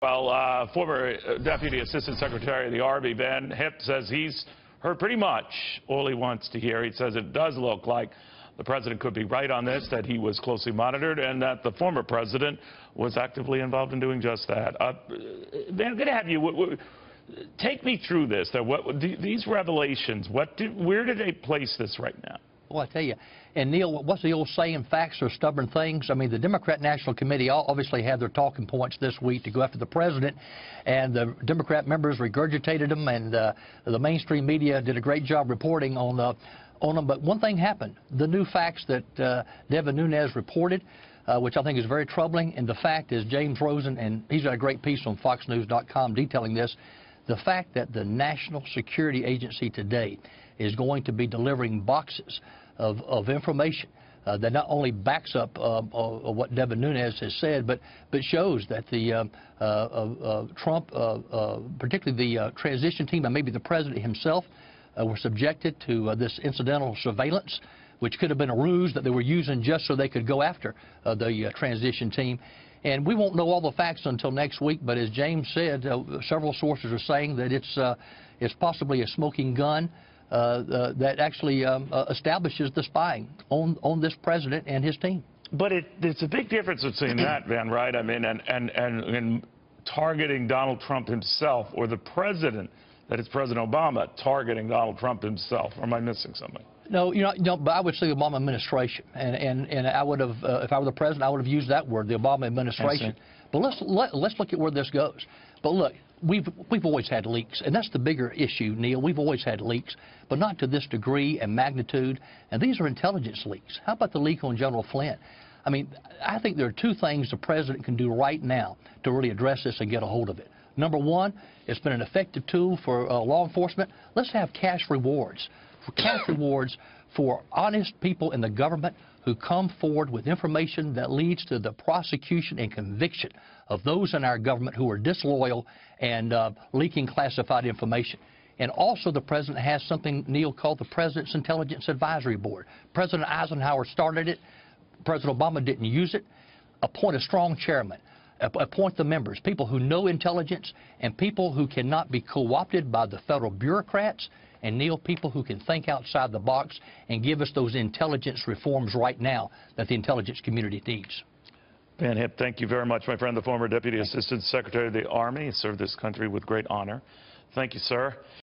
Well, former Deputy Assistant Secretary of the Army Van Hipp says he's heard pretty much all he wants to hear. He says it does look like the president could be right on this, that he was closely monitored, and that the former president was actively involved in doing just that. Van, I'm going to have you take me through this. These revelations, where do they place this right now? Well, I tell you, and Neil, what's the old saying, facts are stubborn things? I mean, the Democrat National Committee obviously had their talking points this week to go after the president, and the Democrat members regurgitated them, and the mainstream media did a great job reporting on them. But one thing happened. The new facts that Devin Nunes reported, which I think is very troubling, and the fact is James Rosen, and he's got a great piece on FoxNews.com detailing this, the fact that the National Security Agency today is going to be delivering boxes of information that not only backs up what Devin Nunes has said, but shows that the Trump, particularly the transition team and maybe the president himself, were subjected to this incidental surveillance, which could have been a ruse that they were using just so they could go after the transition team. And we won't know all the facts until next week, but as James said, several sources are saying that it's possibly a smoking gun that actually establishes the spying on this president and his team. But there's a big difference between that, Van, right? I mean, and targeting Donald Trump himself, or the president, that is President Obama, targeting Donald Trump himself. Or am I missing something? No, but I would say the Obama administration, and I would have, if I were the president, I would have used that word, the Obama administration. But let's look at where this goes. But look, we've always had leaks, and that's the bigger issue, Neil. We've always had leaks, but not to this degree and magnitude. And these are intelligence leaks. How about the leak on General Flynn? I mean, I think there are two things the president can do right now to really address this and get a hold of it. Number one, it's been an effective tool for law enforcement. Let's have cash rewards for honest people in the government who come forward with information that leads to the prosecution and conviction of those in our government who are disloyal and leaking classified information. And also the president has something, Neil, called the President's Intelligence Advisory Board. President Eisenhower started it. President Obama didn't use it. Appoint a strong chairman. Appoint the members, people who know intelligence and people who cannot be co-opted by the federal bureaucrats, and, Neil, people who can think outside the box and give us those intelligence reforms right now that the intelligence community needs. Van Hipp, thank you very much, my friend, the former Deputy Assistant Secretary of the Army. He served this country with great honor. Thank you, sir.